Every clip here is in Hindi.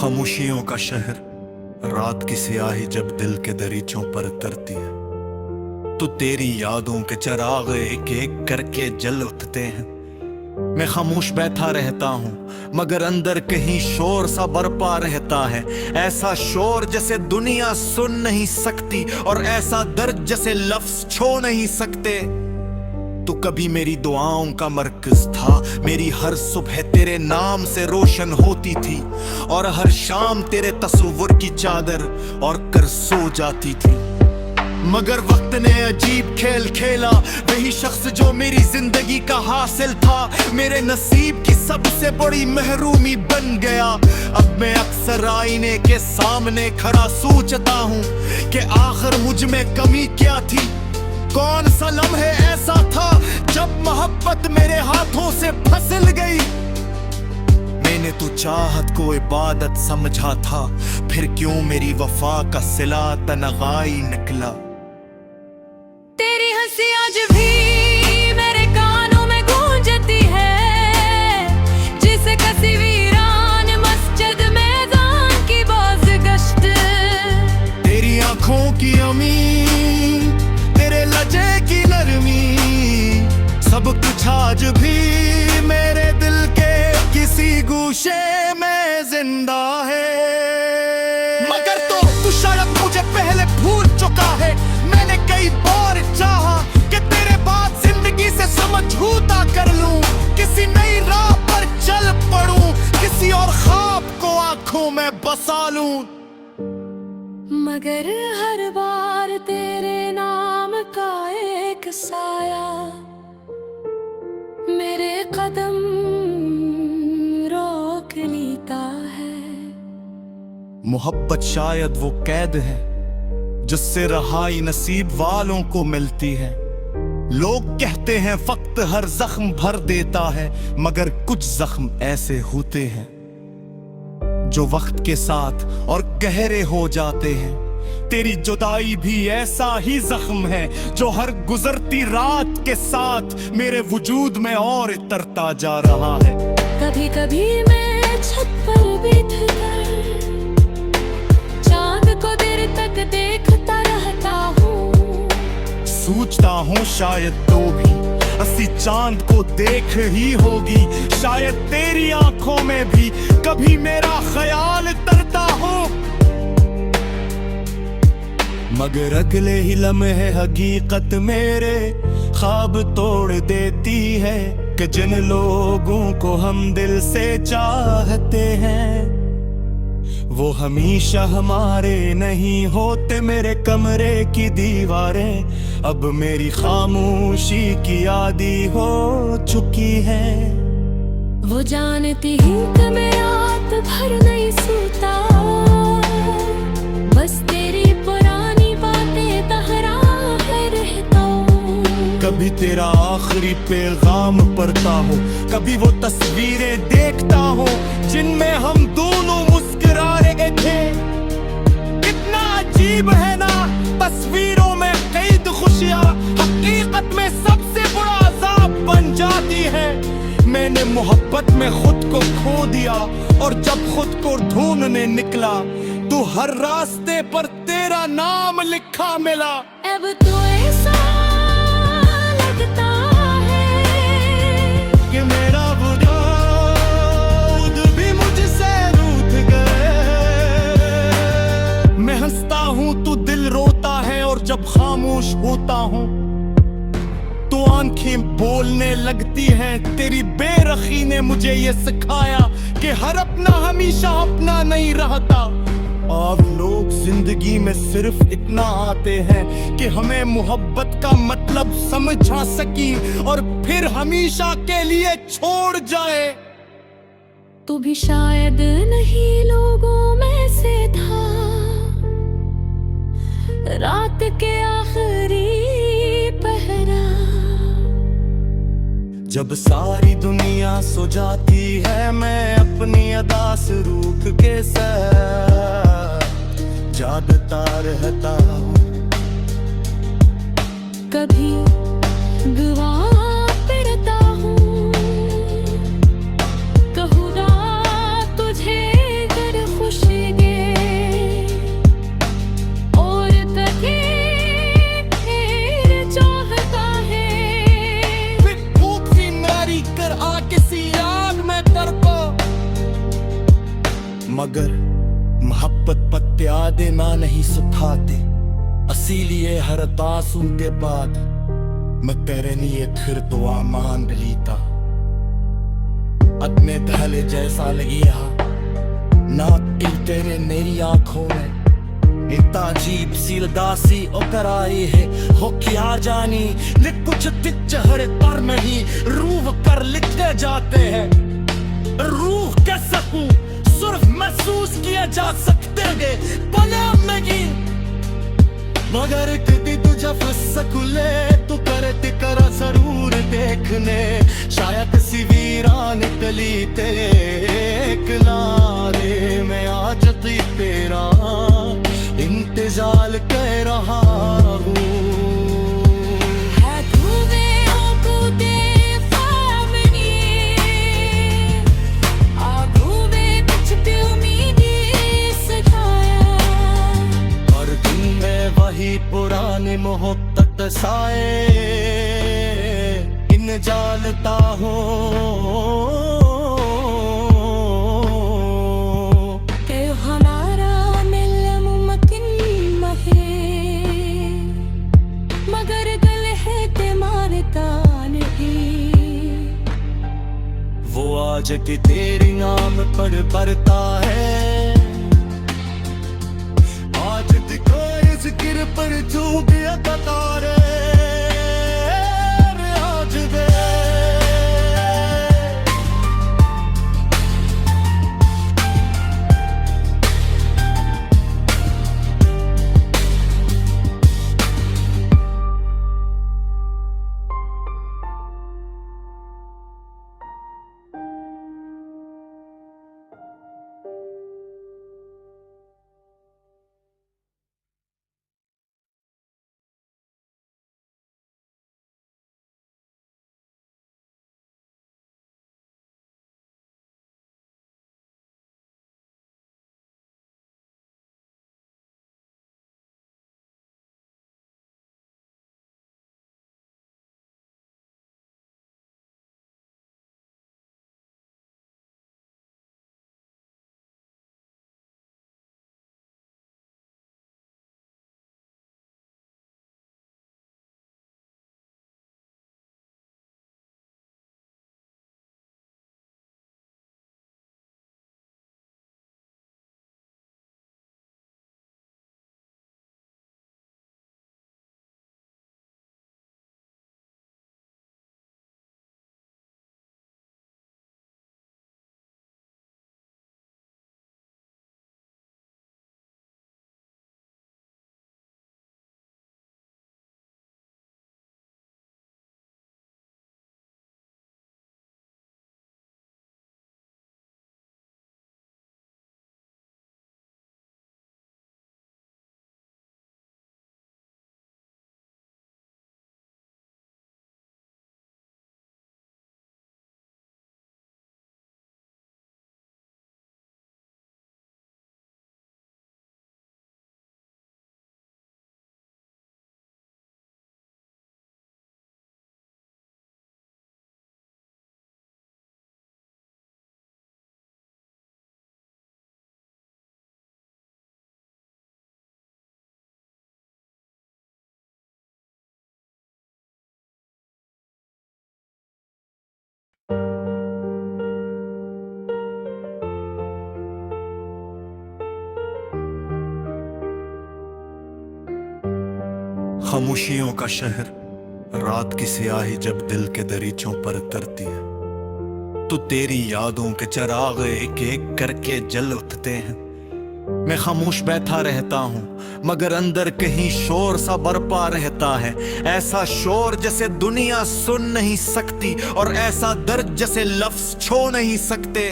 खामोशियों का शहर, रात की स्याही जब दिल के दरीचों पर तरती है तो तेरी यादों के चिराग एक एक करके जल उठते हैं। मैं खामोश बैठा रहता हूँ मगर अंदर कहीं शोर सा बरपा रहता है, ऐसा शोर जैसे दुनिया सुन नहीं सकती और ऐसा दर्द जैसे लफ्ज छो नहीं सकते। तू कभी मेरी दुआओं का मरकज था, मेरी हर सुबह तेरे नाम से रोशन होती थी और हर शाम तेरे तस्वुर की चादर और कर सो जाती थी। मगर वक्त ने अजीब खेल खेला, वही शख्स जो मेरी जिंदगी का हासिल था मेरे नसीब की सबसे बड़ी महरूमी बन गया। अब मैं अक्सर आईने के सामने खड़ा सोचता हूँ कि आखिर मुझ में कमी क्या थी। कौन सा लम्हे ऐसा था जब मोहब्बत मेरे हाथों से फिसल गई। मैंने तो चाहत को इबादत समझा था, फिर क्यों मेरी वफा का सिला तनगाई निकला। तेरी हंसी आज भी मेरे कानों में गूंजती है, जिसे कसी वीरान मस्जिद मैदान की बाज़गश्त। तेरी आंखों की अमी, तेरे लजे की नरमी, सब कुछ आज भी मेरे दिल के किसी गूशे में जिंदा है। मगर तू शायद मुझे पहले भूल चुका है। मैंने कई बार चाहा कि तेरे बाद जिंदगी से समझौता कर लूं, किसी नई राह पर चल पड़ूं, किसी और ख्वाब को आंखों में बसा लूं। मगर हर बार तेरे नाम का एक साया मेरे कदम रोक लेता है। मोहब्बत शायद वो कैद है जिससे रहाई नसीब वालों को मिलती है। लोग कहते हैं वक्त हर जख्म भर देता है, मगर कुछ जख्म ऐसे होते हैं जो वक्त के साथ और गहरे हो जाते हैं। तेरी जुदाई भी ऐसा ही जख्म है जो हर गुजरती रात के साथ मेरे वजूद में और इतरता जा रहा है। कभी कभी मैं छत पर बैठकर चांद को देर तक देखता रहता हूँ। सोचता हूँ शायद तो भी हंसी चांद को देख ही होगी, शायद तेरी आंखों में भी कभी मेरा ख्याल तरता हो। मगर अगले ही लम्हे हकीकत मेरे ख्वाब तोड़ देती है कि जिन लोगों को हम दिल से चाहते हैं वो हमेशा हमारे नहीं होते। मेरे कमरे की दीवारें अब मेरी खामोशी की आदी हो चुकी है। वो जानती ही कि मैं रात भर नहीं सोता, बस तेरी पुरानी बातें दोहराए रहता हूँ। कभी तेरा आखिरी पैगाम पढ़ता हूँ, कभी वो तस्वीरें देखता हूँ जिनमें हम दोनों मुस्कुरा रहे थे। कितना अजीब है ना, तस्वीरों में कैद खुशियाँ हकीकत में सबसे बड़ा अजाब बन जाती है। मैंने मोहब्बत में खुद को खो दिया और जब खुद को ढूंढने निकला तो हर रास्ते पर तेरा नाम लिखा मिला। अब तो ऐसा लगता है कि मेरा वजूद भी मुझसे रूठ गए। मैं हंसता हूँ तो दिल रोता है और जब खामोश होता हूँ तो आंखें बोलने लगती हैं। तेरी बेरखी ने मुझे ये सिखाया कि हर अपना हमेशा अपना नहीं रहता। अब लोग जिंदगी में सिर्फ इतना आते हैं कि हमें मोहब्बत का मतलब समझा सकी और फिर हमेशा के लिए छोड़ जाए। तू भी शायद नहीं लोगों में से था, रात के आखिरी पहरा। जब सारी दुनिया सो जाती है मैं अपनी अदा से रूठ के साथ जागता रहता हूँ। कभी दुआ पढ़ता हूँ, कहूँगा तुझे अगर खुश इसीलिए हर तासू के बाद मैं तेरे लिए फिर दुआ मांग लीता। अपने दहले जैसा लगिया ना कि तेरे मेरी आंखों में इतना अजीब सी उदासी उतर आई है। हो क्या जानी लिख कुछ दिख चेहरे पर नहीं, रूह पर लिखते जाते हैं। रूह के सकूं सिर्फ महसूस किए जा सकते हैं पले नहीं, मगर कभी तुझे फसकुले तू करते करा जरूर देखने। शायद किसी वीरान गली तेरे एक नारे में आज तेरा इंतजार कर रहा हूँ। पुरानी मोहब्बत साए इन जानता हूँ कि हमारा मिलना मुमकिन है, मगर दिल है ते मानता नहीं। वो आज की तेरी नाम पर पड़ता है, आज दिखाए जिक्र पर जो गया कतारे आज दे। खामोशियों का शहर, रात की स्याही जब दिल के दरीचों पर तरती है, तो तेरी यादों के चिराग एक एक करके जल उठते हैं। मैं खामोश बैठा रहता हूँ मगर अंदर कहीं शोर सा बरपा रहता है। ऐसा शोर जैसे दुनिया सुन नहीं सकती और ऐसा दर्द जैसे लफ्ज छो नहीं सकते।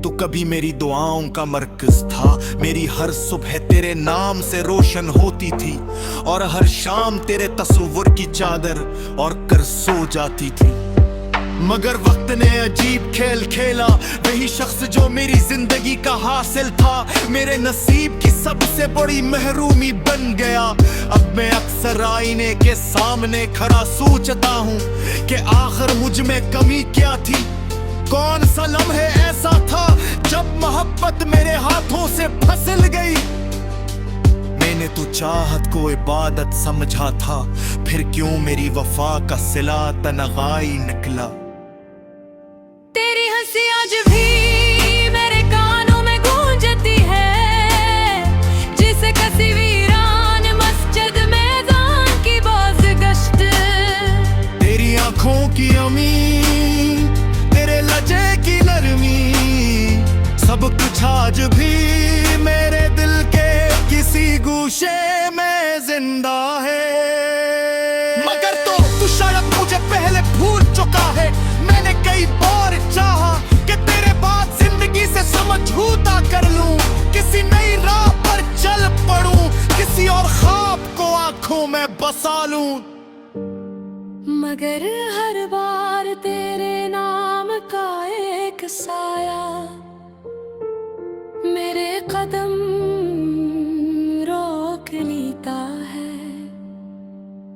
तू कभी मेरी दुआओं का मरकज था, मेरी हर सुबह तेरे नाम से रोशन होती थी और हर शाम तेरे तस्वुर की चादर और कर सो जाती थी। मगर वक्त ने अजीब खेल खेला, वही शख्स जो मेरी जिंदगी का हासिल था मेरे नसीब की सबसे बड़ी महरूमी बन गया। अब मैं अक्सर आईने के सामने खड़ा सोचता हूँ कि आखिर मुझ में कमी क्या थी। कौन सा लम्हे ऐसा था जब मोहब्बत मेरे हाथों से फिसल गई। मैंने तो चाहत को इबादत समझा था, फिर क्यों मेरी वफा का सिला तनगाई निकला। तेरी हंसी आज भी मेरे कानों में गूंजती है, जिसे कसी वीरान मस्जिद मैदान की बाज़गश्त। तेरी आंखों की अमी, तेरे लहजे की नरमी, सब कुछ आज भी मेरे दिल के किसी गूशे में जिंदा है। मगर तू शायद मुझे पहले भूल चुका है। मैंने कई बार चाहा कि तेरे बाद जिंदगी से समझौता कर लूं, किसी नई राह पर चल पड़ूं, किसी और ख्वाब को आंखों में बसा लूं। मगर हर बार तेरे नाम का एक साया मेरे कदम रोक लेता है।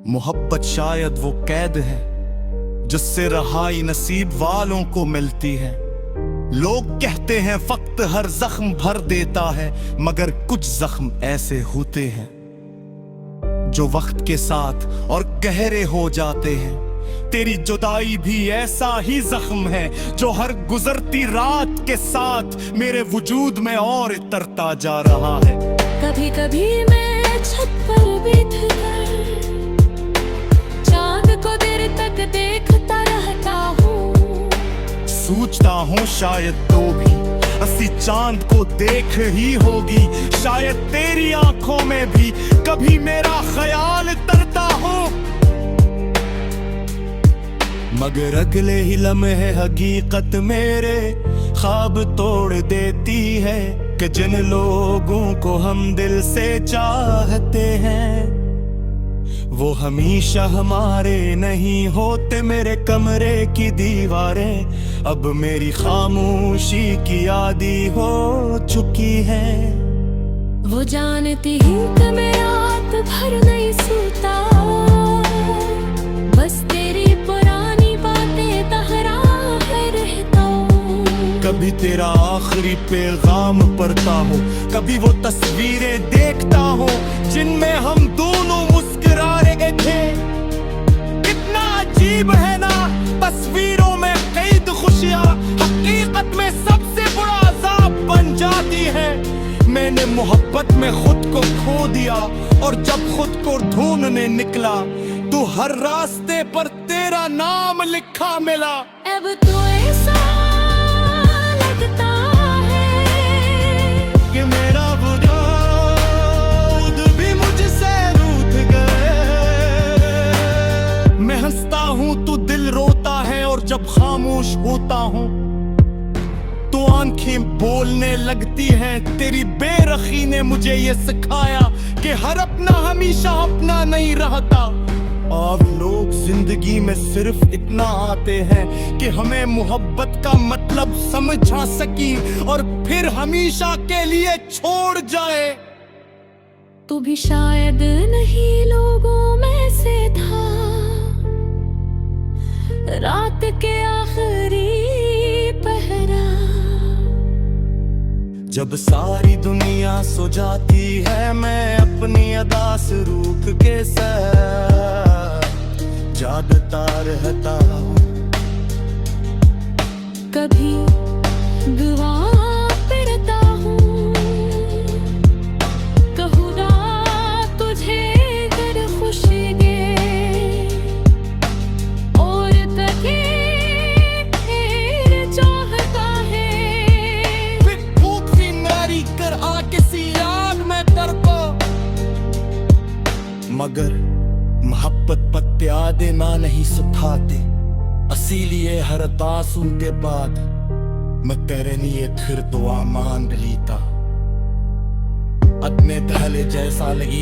मोहब्बत शायद वो कैद है जिससे रहाई नसीब वालों को मिलती है। लोग कहते हैं वक्त हर जख्म भर देता है, मगर कुछ जख्म ऐसे होते हैं जो वक्त के साथ और गहरे हो जाते हैं। तेरी जुदाई भी ऐसा ही जख्म है जो हर गुजरती रात के साथ मेरे वजूद में और इतरता जा रहा है। कभी कभी मैं छत पर बैठ कर चांद को देर तक देखता रहता हूँ। सोचता हूँ शायद तो भी हंसी चांद को देख ही होगी, शायद तेरी आंखों में भी कभी मेरा ख्याल तरता हो। मगर अगले ही लम्हे हकीकत मेरे ख्वाब तोड़ देती है कि जिन लोगों को हम दिल से चाहते हैं वो हमेशा हमारे नहीं होते। मेरे कमरे की दीवारें अब मेरी खामोशी की आदी हो चुकी है। वो जानती हूँ कि मैं रात भर नहीं सोता, बस तेरी पुरानी बातें दोहराए रहता हूँ। कभी तेरा आखिरी पैगाम पढ़ता हूँ, कभी वो तस्वीरें देखता हूँ जिनमें हम दोनों मुस्कुरा रहे थे। कितना अजीब है ना, तस्वीरों में कैद खुशियाँ हकीकत में सबसे बड़ा अजाब बन जाती है। मैंने मोहब्बत में खुद को खो दिया और जब खुद को ढूंढने निकला तो हर रास्ते पर तेरा नाम लिखा मिला। अब तो ऐसा लगता है कि मेरा वजूद भी मुझसे रूठ गए। मैं हंसता हूँ तो दिल रोता है और जब खामोश होता हूँ तो आंखें बोलने लगती हैं। तेरी बेरखी ने मुझे ये सिखाया कि हर अपना हमेशा अपना नहीं रहता। अब लोग जिंदगी में सिर्फ इतना आते हैं कि हमें मोहब्बत का मतलब समझा सकी और फिर हमेशा के लिए छोड़ जाए। तू भी शायद नहीं लोगों में से था, रात के आखिरी पहरा। जब सारी दुनिया सो जाती है मैं अपनी अदा से रूठ के साथ जागता रहता हूँ। कभी दुआ करता हूँ खुदा तुझे कर खुश दे और तके फिर चाहता है। फिर भूख सी नारी कर आ किसी आग में तड़पो, मगर मोहब्बत पत्ते आधे ना नहीं सुखाते। इसीलिए हर तासुम के बाद मैं तेरे लिए फिर दुआ मांग लीता। अपने दहले जैसा लगी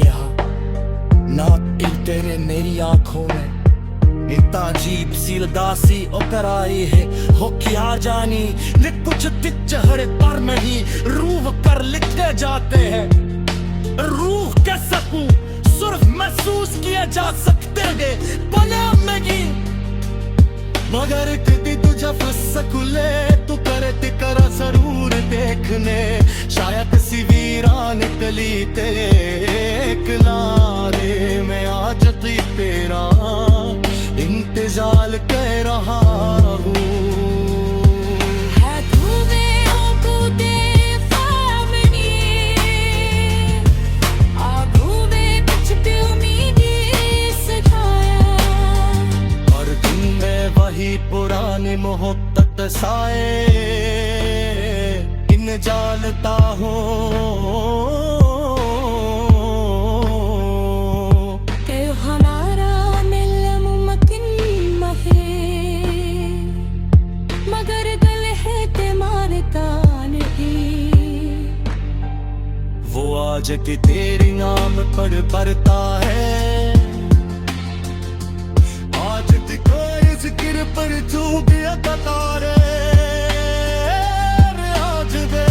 ना इल तेरे मेरी आंखों में इतना अजीब सी उदासी उतर आई है। हो क्या जानी लिख कुछ दिख चेहरे पर नहीं, रूह पर लिखते जाते हैं। रूह के सकूं सिर्फ महसूस किए जा सकते हैं पले में ही। मगर कधी तुझ्या फसकुले तू करते करा जरूर देखने शायद सी वीरान कली ते किनारे में आज ती तेरा इंतजार कर रहा हूँ पुरानी मोहब्बत साए इन जानता हूँ कि हमारा मिलना मुमकिन है मगर दिल है ते मारता नहीं वो आज की तेरी नाम पर पड़ता है जिक्र पर तू भी कतारे आज दे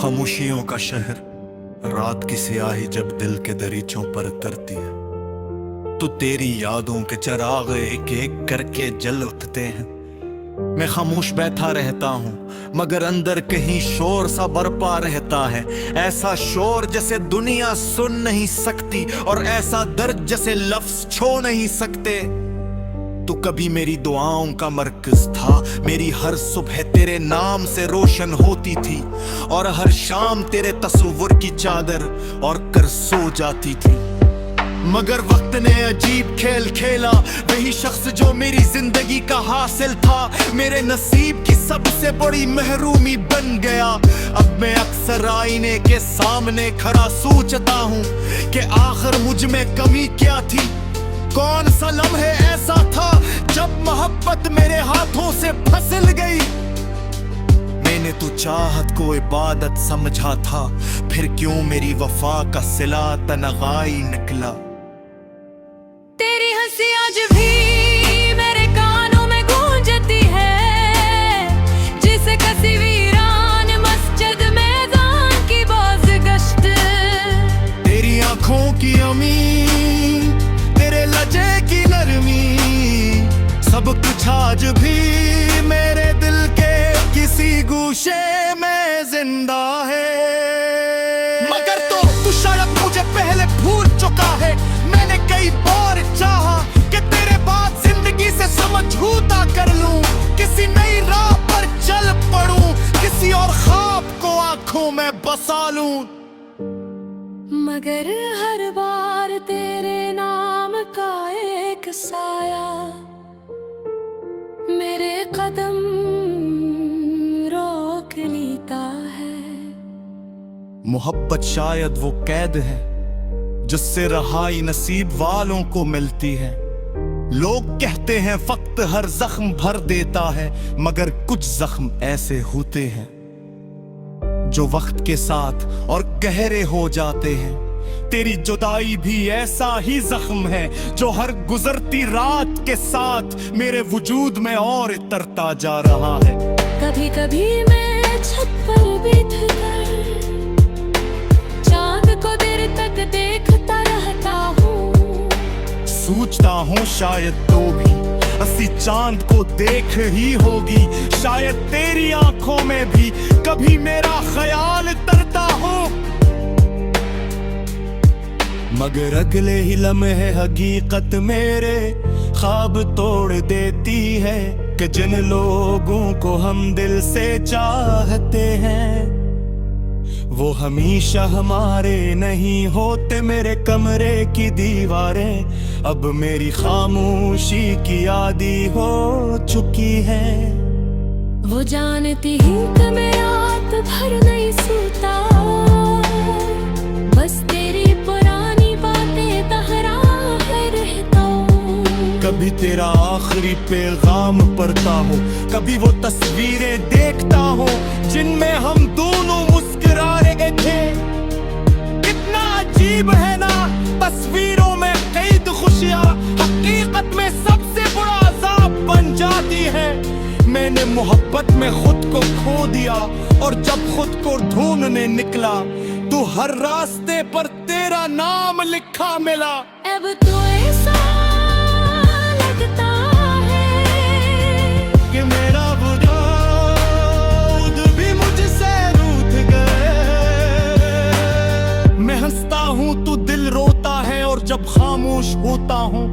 खामोशियों का शहर, रात की स्याही जब दिल के दरीचों पर तरती है तो तेरी यादों के चिराग एक एक करके जल उठते हैं। मैं खामोश बैठा रहता हूँ मगर अंदर कहीं शोर सा बरपा रहता है, ऐसा शोर जैसे दुनिया सुन नहीं सकती और ऐसा दर्द जैसे लफ्ज छो नहीं सकते। तू कभी मेरी दुआओं का मरकज था, मेरी हर सुबह तेरे नाम से रोशन होती थी और हर शाम तेरे तस्वुर की चादर और कर सो जाती थी। मगर वक्त ने अजीब खेल खेला, वही शख्स जो मेरी जिंदगी का हासिल था मेरे नसीब की सबसे बड़ी महरूमी बन गया। अब मैं अक्सर आईने के सामने खड़ा सोचता हूँ कि आखिर मुझ में कमी क्या थी। कौन सा लम्हे ऐसा था जब मोहब्बत मेरे हाथों से फिसल गई। मैंने तो चाहत को इबादत समझा था, फिर क्यों मेरी वफा का सिला तनगाई निकला। तेरी हंसी आज भी मेरे कानों में गूंजती है, जिसे कसी वीरान मस्जिद मैदान की बाज़गश्त। तेरी आंखों की अमी, तेरे लजे की नरमी, सब कुछ आज भी मेरे दिल के किसी गूशे में जिंदा है। मगर तू शायद मुझे पहले भूल चुका है। मैंने कई बार चाहा कि तेरे बाद जिंदगी से समझौता कर लूं, किसी नई राह पर चल पड़ूं, किसी और ख्वाब को आंखों में बसा लूं। मगर हर बार तेरे नाम का एक साया मेरे कदम रोक लेता है। मोहब्बत शायद वो कैद है जिससे रहाई नसीब वालों को मिलती है। लोग कहते हैं वक्त हर जख्म भर देता है, मगर कुछ जख्म ऐसे होते हैं जो वक्त के साथ और गहरे हो जाते हैं। तेरी जुदाई भी ऐसा ही जख्म है जो हर गुजरती रात के साथ मेरे वजूद में और इतरता जा रहा है। कभी कभी मैं छत पर बैठ कर चांद को देर तक देखता रहता हूँ। सोचता हूँ शायद तो भी हंसी चांद को देख ही होगी, शायद तेरी आंखों में भी कभी मेरा ख्याल तरता हो। मगर अगले ही लम्हे हकीकत मेरे ख्वाब तोड़ देती है कि जिन लोगों को हम दिल से चाहते हैं वो हमेशा हमारे नहीं होते। मेरे कमरे की दीवारें अब मेरी खामोशी की आदी हो चुकी है। वो जानती हूँ कि मैं रात भर नहीं सोता, बस तेरी पुरानी बातें दोहराए रहता हूँ। कभी तेरा आखिरी पैगाम पढ़ता हो, कभी वो तस्वीरें देखता हो जिनमें हम दोनों मुस्कुरा रहे थे। कितना अजीब है ना, तस्वीरों में कैद खुशियाँ हकीकत में सबसे बड़ा अजाब बन जाती है। मैंने मोहब्बत में खुद को खो दिया और जब खुद को ढूंढने निकला तो हर रास्ते पर तेरा नाम लिखा मिला। अब तो ऐसा लगता है कि मेरा वजूद भी मुझसे रूठ गए। मैं हंसता हूँ तो दिल रोता है और जब खामोश होता हूँ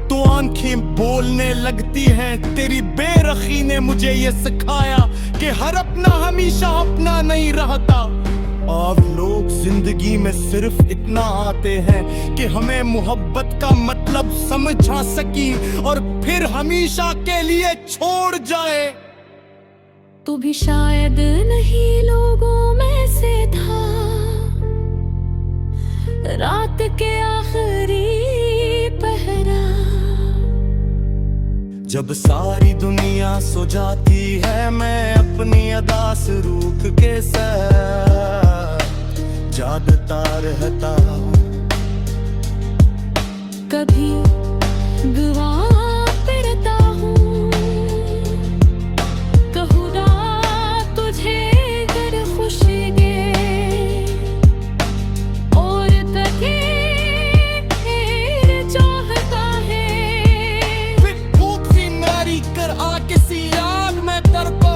तो आंखें बोलने लगती हैं। तेरी बेरखी ने मुझे ये सिखाया कि हर अपना हमेशा अपना नहीं रहता। अब लोग जिंदगी में सिर्फ इतना आते हैं कि हमें मोहब्बत का मतलब समझा सकी और फिर हमेशा के लिए छोड़ जाए। तू भी शायद नहीं लोगों में से था, रात के आखिरी पहरा। जब सारी दुनिया सो जाती है मैं अपनी अदा से रूठ के साथ जागता रहता हूँ। कभी दुआ करता हूँ खुदा तुझे कर खुश गे और तके चाहता है। फिर भूख सी नारी कर आ किसी आग में तड़पो,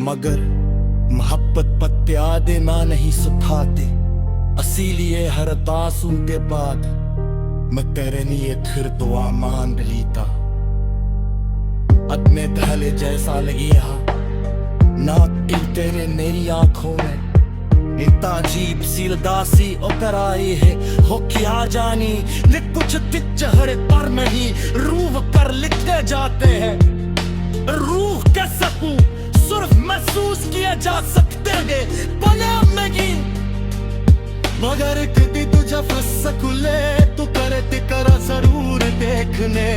मगर मोहब्बत पत्ते आदे ना नहीं सुखाते। इसीलिए हर तासू के बाद मैं तेरे लिए फिर दुआ मांग लीता। अपने धले जैसा लगी ना दिल तेरे मेरी आंखों में इतना अजीब सी उदासी उतर आई है। हो क्या जानी लिख कुछ दिख चेहरे पर नहीं रूह कर लिखते जाते हैं। रूह कह सकूं सिर्फ महसूस किए जा सकते हैं भले नहीं, मगर कभी तुझे फसकुले तू करे तिकरा जरूर देखने।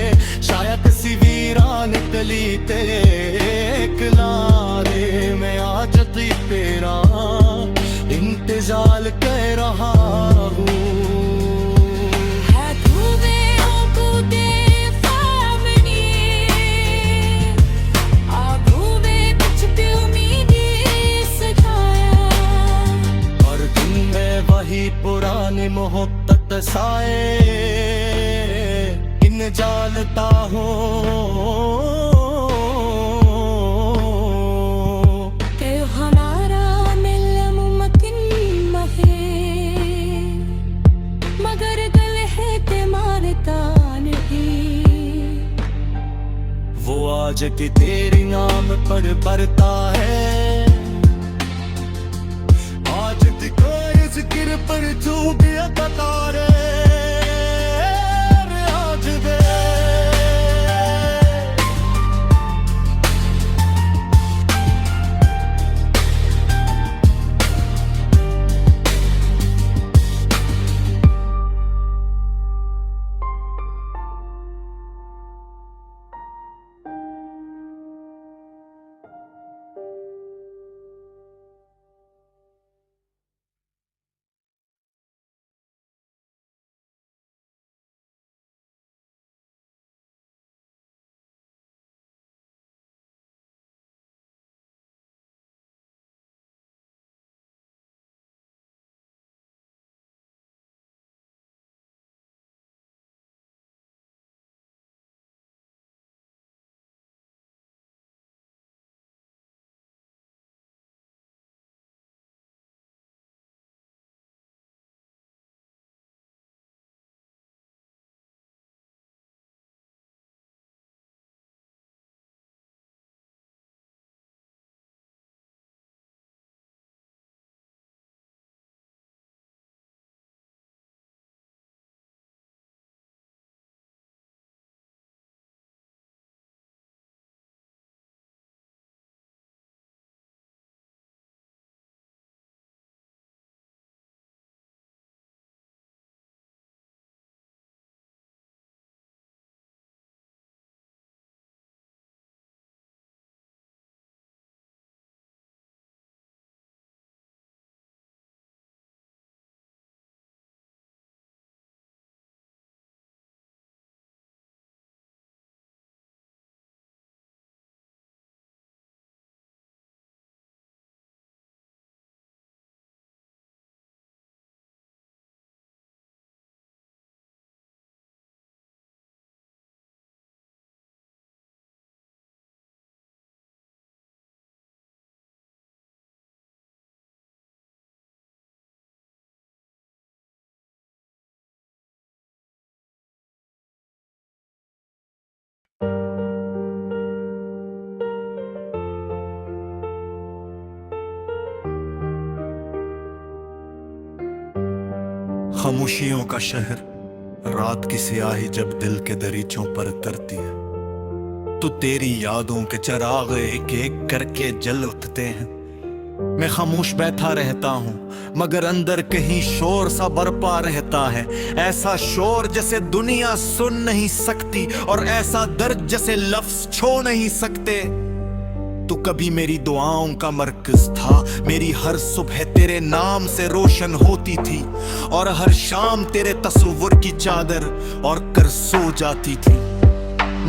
शायद किसी वीरान गली ते किनारे में आज तेरा इंतजार कर रहा हूँ। पुरानी मोहब्बत साए इन जालता हूँ। ताज के तेरे नाम पर बरता है। आज दिखाए जिक्र पर तू गया कतारे आज दे। खामोशियों का शहर, रात की स्याही जब दिल के दरीचों पर तरती है, तो तेरी यादों के चिराग एक एक करके जल उठते हैं। मैं खामोश बैठा रहता हूँ मगर अंदर कहीं शोर सा बरपा रहता है। ऐसा शोर जैसे दुनिया सुन नहीं सकती और ऐसा दर्द जैसे लफ्ज छो नहीं सकते। तू कभी मेरी दुआओं का मरकज था, मेरी हर सुबह तेरे नाम से रोशन होती थी और हर शाम तेरे तस्वुर की चादर और कर सो जाती थी।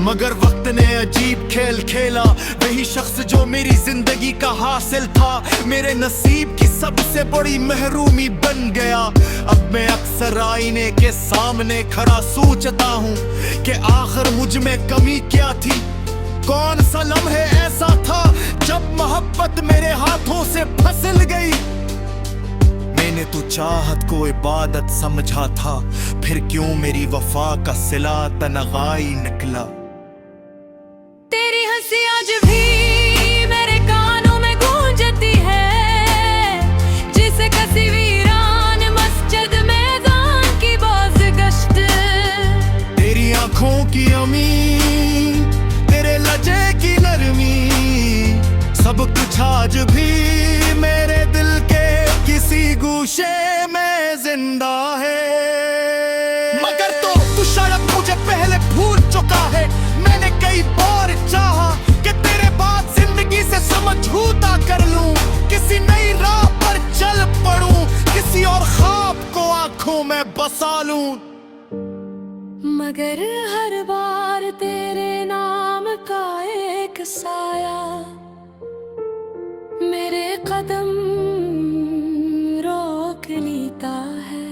मगर वक्त ने अजीब खेल खेला, वही शख्स जो मेरी जिंदगी का हासिल था मेरे नसीब की सबसे बड़ी महरूमी बन गया। अब मैं अक्सर आईने के सामने खड़ा सोचता हूँ कि आखिर मुझ में कमी क्या थी। कौन सा लम्हे ऐसा था जब मोहब्बत मेरे हाथों से फिसल गई। मैंने तो चाहत को इबादत समझा था, फिर क्यों मेरी वफा का सिला तनगाई निकला। तेरी हंसी आज भी मेरे कानों में गूंजती है, जिसे कसी वीरान मस्जिद मैदान की बाज़गश्त। तेरी आंखों की अमी, तेरे लजे की नरमी, सब कुछ आज भी मेरे दिल के किसी गूशे में जिंदा है। मगर तू शायद मुझे पहले भूल चुका है। मैंने कई बार चाहा कि तेरे बाद जिंदगी से समझौता कर लूं, किसी नई राह पर चल पड़ूं, किसी और ख्वाब को आंखों में बसा लूं। मगर हर बार तेरे नाम का एक साया मेरे कदम रोक लेता है।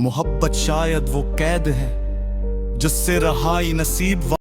मोहब्बत शायद वो कैद है जिससे रहाई नसीब